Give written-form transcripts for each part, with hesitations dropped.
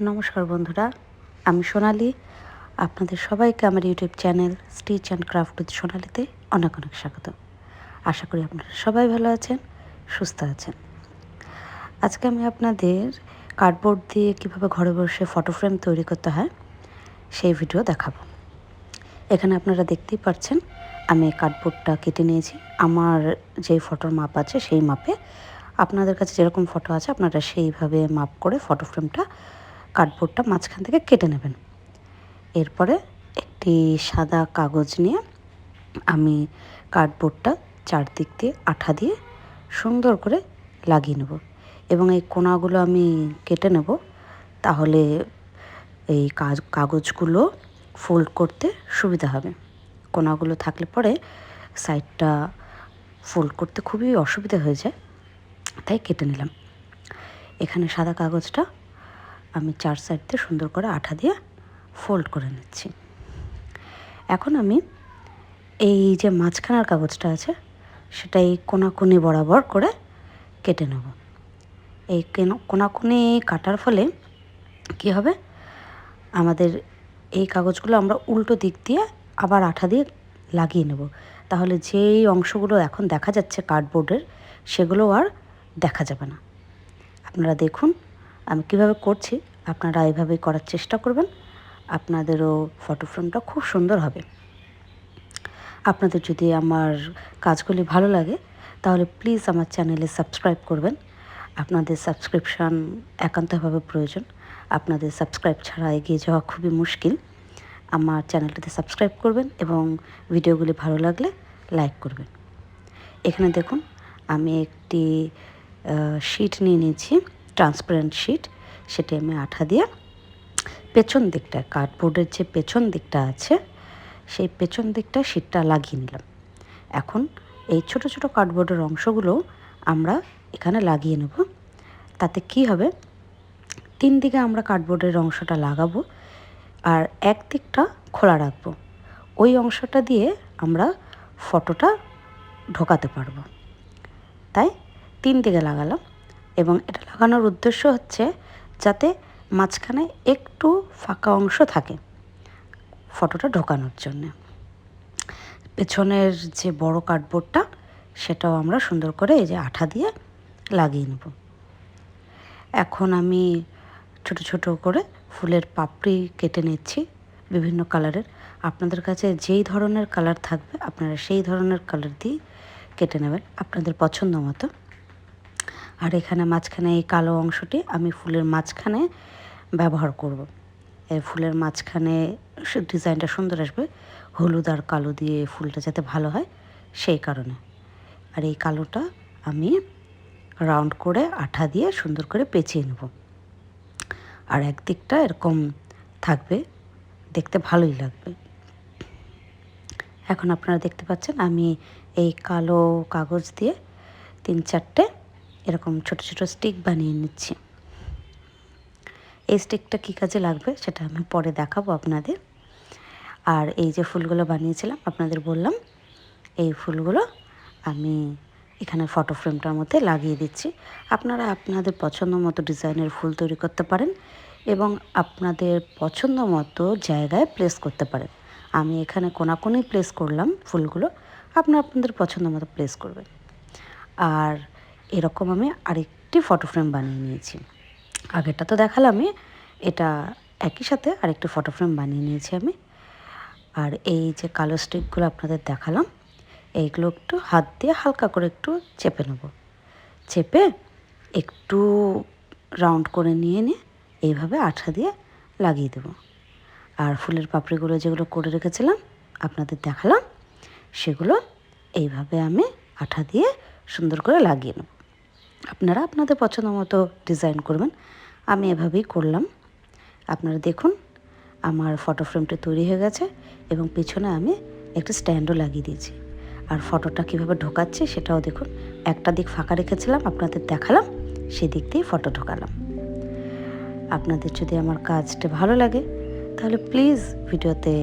নমস্কার বন্ধুরা, আমি সোনালি। আপনাদের সবাইকে আমার YouTube channel stitch and craft with সোনালিতে অনেক অনেক স্বাগত। আশা করি আপনারা সবাই ভালো আছেন, সুস্থ আছেন। আজকে আমি আপনাদের কার্ডবোর্ড দিয়ে কীভাবে ঘরে বসে ফটো ফ্রেম তৈরি করতে হয় সেই ভিডিও দেখাবো। এখানে আপনারা দেখতেই পাচ্ছেন আমি কার্ডবোর্ডটা কেটে নিয়েছি। আমার যেই ফটোর মাপ আছে সেই মাপে, আপনাদের কাছে যেরকম ফটো আছে আপনারা সেইভাবে মাপ করে ফটো ফ্রেমটা কার্ডবোর্ডটা মাঝখান থেকে কেটে নেবেন। এরপরে একটি সাদা কাগজ নিয়ে আমি কার্ডবোর্ডটা চারদিক দিয়ে আঠা দিয়ে সুন্দর করে লাগিয়ে নেব এবং এই কোণাগুলো আমি কেটে নেব। তাহলে এই কাগজগুলো ফোল্ড করতে সুবিধা হবে। কোণাগুলো থাকলে পরে সাইডটা ফোল্ড করতে খুবই অসুবিধা হয়ে যায়, তাই কেটে নিলাম। এখানে সাদা কাগজটা আমি চার সাইড দিয়ে সুন্দর করে আঠা দিয়ে ফোল্ড করে নিচ্ছি। এখন আমি এই যে মাঝখানের কাগজটা আছে সেটা এই কোণাকুনি বরাবর করে কেটে নেব। এই কোণাকুনি কাটার ফলে কী হবে, আমাদের এই কাগজগুলো আমরা উল্টো দিক দিয়ে আবার আঠা দিয়ে লাগিয়ে নেব। তাহলে যেই অংশগুলো এখন দেখা যাচ্ছে কার্ডবোর্ডের, সেগুলো আর দেখা যাবে না। আপনারা দেখুন আমি কীভাবে করছি, আপনারা এইভাবেই করার চেষ্টা করবেন। আপনাদেরও ফটো ফ্রেমটা খুব সুন্দর হবে। আপনাদের যদি আমার কাজগুলি ভালো লাগে তাহলে প্লিজ আমার চ্যানেলে সাবস্ক্রাইব করবেন। আপনাদের সাবস্ক্রিপশান একান্তভাবে প্রয়োজন। আপনাদের সাবস্ক্রাইব ছাড়া এগিয়ে যাওয়া খুবই মুশকিল। আমার চ্যানেলটিতে সাবস্ক্রাইব করবেন এবং ভিডিওগুলি ভালো লাগলে লাইক করবেন। এখানে দেখুন আমি একটি শিট নিয়ে নিয়েছি, ট্রান্সপারেন্ট শিট। সেটি আমি আঠা দিয়ে পেছন দিকটা, কার্ডবোর্ডের যে পেছন দিকটা আছে সেই পেছন দিকটা শিটটা লাগিয়ে নিলাম। এখন এই ছোট ছোট কার্ডবোর্ডের অংশগুলো আমরা এখানে লাগিয়ে নেব। তাতে কি হবে, তিন দিকে আমরা কার্ডবোর্ডের অংশটা লাগাবো আর এক দিকটা খোলা রাখবো। ওই অংশটা দিয়ে আমরা ফটোটা ঢোকাতে পারবো। তাই তিন দিকে লাগালাম এবং এটা লাগানোর উদ্দেশ্য হচ্ছে যাতে মাঝখানে একটু ফাঁকা অংশ থাকে ফটোটা ঢোকানোর জন্য। পেছনের যে বড় কার্ডবোর্ডটা সেটাও আমরা সুন্দর করে এই যে আঠা দিয়ে লাগিয়ে নেব। এখন আমি ছোট ছোট করে ফুলের পাপড়ি কেটে নিচ্ছি বিভিন্ন কালারের। আপনাদের কাছে যেই ধরনের কালার থাকবে আপনারা সেই ধরনের কালার দিয়ে কেটে নেবেন আপনাদের পছন্দ মতো। আর এখানে মাঝখানে এই কালো অংশটি আমি ফুলের মাঝখানে ব্যবহার করব। এই ফুলের মাঝখানে ডিজাইনটা সুন্দর আসবে, হলুদ আর কালো দিয়ে ফুলটা যাতে ভালো হয় সেই কারণে। আর এই কালোটা আমি রাউন্ড করে আঠা দিয়ে সুন্দর করে পেঁচিয়ে নেব। আর একদিকটা এরকম থাকবে, দেখতে ভালোই লাগবে। এখন আপনারা দেখতে পাচ্ছেন আমি এই কালো কাগজ দিয়ে 3-4টে এরকম ছোট ছোট স্টিক বানিয়ে নিচ্ছি। এই স্টিকটা কী কাজে লাগবে সেটা আমি পরে দেখাবো আপনাদের। আর এই যে ফুলগুলো বানিয়েছিলাম আপনাদের বললাম, এই ফুলগুলো আমি এখানে ফটো ফ্রেমটার মধ্যে লাগিয়ে দিচ্ছি। আপনারা আপনাদের পছন্দ মতো ডিজাইনের ফুল তৈরি করতে পারেন এবং আপনাদের পছন্দ মতো জায়গায় প্লেস করতে পারেন। আমি এখানে কোনাকুনি প্লেস করলাম ফুলগুলো, আপনারা আপনাদের পছন্দ মতো প্লেস করবেন। আর এরকম আমি আরেকটি ফটো ফ্রেম বানিয়ে নিয়েছি। আগেরটা তো দেখালামই, এটা একই সাথে আরেকটি ফটো ফ্রেম বানিয়ে নিয়েছি আমি। আর এই যে কালো স্টিকগুলো আপনাদের দেখালাম, এইগুলো একটু হাত দিয়ে হালকা করে একটু চেপে নেব। চেপে একটু রাউন্ড করে নিয়ে এইভাবে আঠা দিয়ে লাগিয়ে দেব। আর ফুলের পাপড়িগুলো যেগুলো করে রেখেছিলাম আপনাদের দেখালাম, সেগুলো এইভাবে আমি আঠা দিয়ে সুন্দর করে লাগিয়ে নেব। আপনারা আপনাদের পছন্দ মতো ডিজাইন করবেন। আমি এভাবেই করলাম। আপনারা দেখুন আমার ফটো ফ্রেমটা তৈরি হয়ে গেছে এবং পিছনে আমি একটা স্ট্যান্ডও লাগিয়ে দিয়েছি। আর ফটোটা কীভাবে ঢোকাচ্ছি সেটাও দেখুন। একটা দিক ফাঁকা রেখেছিলাম, আপনাদের দেখালাম, সেই দিক দিয়ে ফটো ঢোকালাম। আপনাদের যদি আমার কাজটা ভালো লাগে তাহলে প্লিজ ভিডিওতে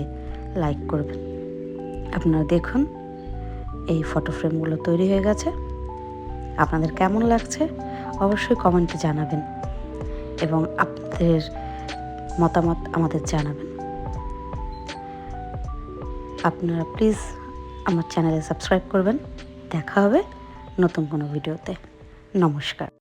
লাইক করবেন। আপনারা দেখুন এই ফটো ফ্রেমগুলো তৈরি হয়ে গেছে। আপনাদের কেমন লাগছে অবশ্যই কমেন্টে জানাবেন এবং আপনাদের মতামত আমাদের জানাবেন। আপনারা প্লিজ আমার চ্যানেলে সাবস্ক্রাইব করবেন। দেখা হবে নতুন কোনো ভিডিওতে। নমস্কার।